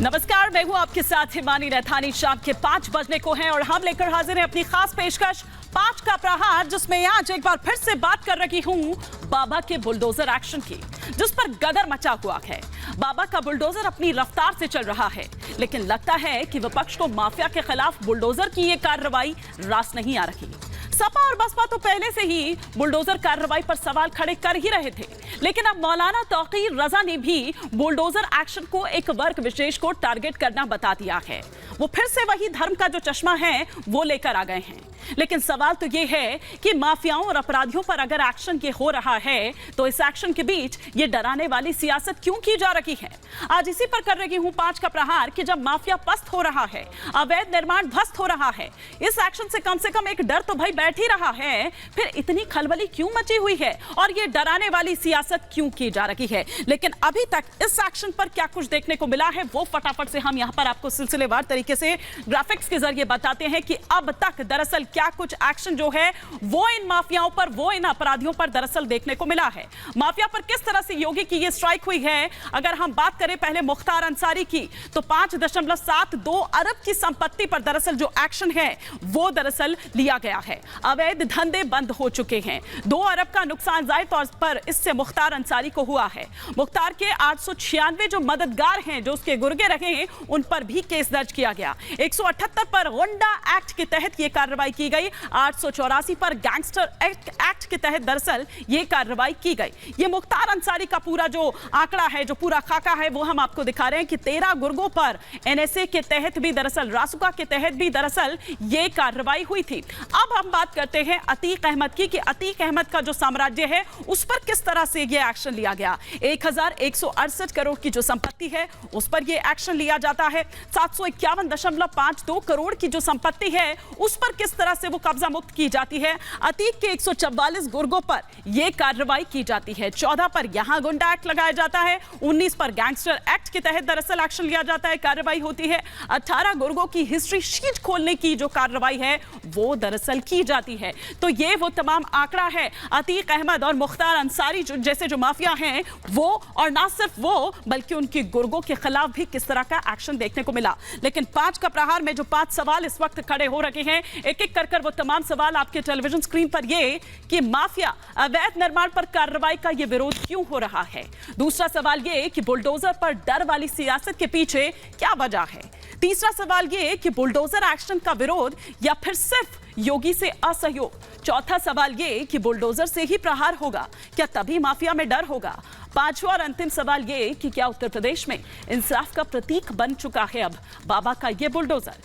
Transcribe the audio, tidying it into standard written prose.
नमस्कार, मैं हूं आपके साथ हिमानी रैथानी। शाम के 5 बजने को हैं और हम लेकर हाजिर हैं अपनी खास पेशकश 5 का प्रहार, जिसमें आज एक बार फिर से बात कर रही हूं बाबा के बुलडोजर एक्शन की, जिस पर गदर मचा हुआ है। बाबा का बुलडोजर अपनी रफ्तार से चल रहा है, लेकिन लगता है कि विपक्ष को माफिया के खिलाफ बुलडोजर की ये कार्रवाई रास नहीं आ रही। सपा और बसपा तो पहले से ही बुलडोजर कार्रवाई पर सवाल खड़े कर ही रहे थे, लेकिन अब मौलाना तौकीर रजा ने भी बुलडोजर एक्शन को एक वर्ग विशेष को टारगेट करना बता दिया है। वो फिर से वही धर्म का जो चश्मा है वो लेकर आ गए हैं। लेकिन सवाल तो ये है कि माफियाओं और अपराधियों पर अगर एक्शन ये हो रहा है तो इस एक्शन के बीच ये डराने वाली सियासत क्यों की जा रही है। आज इसी पर कर रही हूं 5 का प्रहार कि जब माफिया पस्त हो रहा है, अवैध निर्माण ध्वस्त हो रहा है, इस एक्शन से कम एक डर तो भाई बैठ ही रहा है, फिर इतनी खलबली क्यों मची हुई है और ये डराने वाली सियासत क्यों की जा रही है। लेकिन अभी तक इस एक्शन पर क्या कुछ देखने को मिला है वो फटाफट से हम यहाँ पर आपको सिलसिलेवार तरीके से ग्राफिक्स के जरिए बताते हैं कि अब तक दरअसल क्या कुछ एक्शन जो है वो इन माफियाओं पर, वो इन अपराधियों पर दरअसल देखने को मिला है। माफिया पर किस तरह से योगी की ये स्ट्राइक हुई है। अगर हम बात करें पहले मुख्तार अंसारी की, तो 5.72 अरब की संपत्ति पर दरअसल जो एक्शन है वो दरअसल लिया गया है। अवैध धंधे बंद हो चुके हैं। 2 अरब का नुकसान जाहिर तौर पर इससे मुख्तार अंसारी को हुआ है। मुख्तार के 896 जो मददगार हैं, जो उसके गुर्गे रहे हैं, उन पर भी केस दर्ज किया गया। 178 पर गुंडा एक्ट के तहत यह कार्रवाई की गई। 884 पर गैंगस्टर एक्ट के तहत दरअसल ये कार्रवाई की गई। ये मुख्तार अंसारी का पूरा जो आंकड़ा है, जो पूरा खाका है, वो हम आपको दिखा रहे हैं कि 13 गुर्गों पर एनएसए के तहत भी दरअसल, रासुका के तहत भी दरअसल ये कार्रवाई हुई थी। अब हम बात करते हैं अतीक अहमद की कि अतीक अहमद का जो साम्राज्य है उस पर किस तरह से ये एक्शन लिया गया। 1168 करोड़ की जो संपत्ति है उस पर ये एक्शन लिया जाता है। 751.52 करोड़ की जो संपत्ति है उस पर किस तरह से वो कब्जा मुक्त की जाती है। अतीक के 144 गुर्गों पर यह कार्रवाई की जाती है। 14 पर यहां गुंडा एक्ट लगाया जाता है। 19 पर गैंगस्टर एक्ट के तहत दरअसल एक्शन लिया जाता है, कार्रवाई होती है। 18 गुर्गों की हिस्ट्री शीट खोलने की जो कार्रवाई है वो दरअसल की जाती है। तो ये वो तमाम आंकड़ा है अतीक अहमद और मुख्तार अंसारी जैसे जो माफिया हैं वो, और ना सिर्फ वो बल्कि उनके गुर्गों के खिलाफ भी किस तरह का एक्शन देखने को मिला। लेकिन 5 का प्रहार में जो 5 सवाल इस वक्त खड़े हो रहे हैं, एक एक कर वो तमाम सवाल आपके टेलीविजन स्क्रीन पर ये कि माफिया अवैध निर्माण पर कार्रवाई का ये विरोध क्यों हो रहा है। दूसरा सवाल ये कि बुलडोजर पर डर वाली सियासत के पीछे क्या वजह है। तीसरा सवाल ये कि बुलडोजर एक्शन का विरोध या फिर सिर्फ योगी से असहयोग। चौथा सवाल ये कि बुलडोजर से ही प्रहार होगा, क्या तभी माफिया में डर होगा। पांचवा और अंतिम सवाल ये कि क्या उत्तर प्रदेश में इंसाफ का प्रतीक बन चुका है अब बाबा का ये बुलडोजर।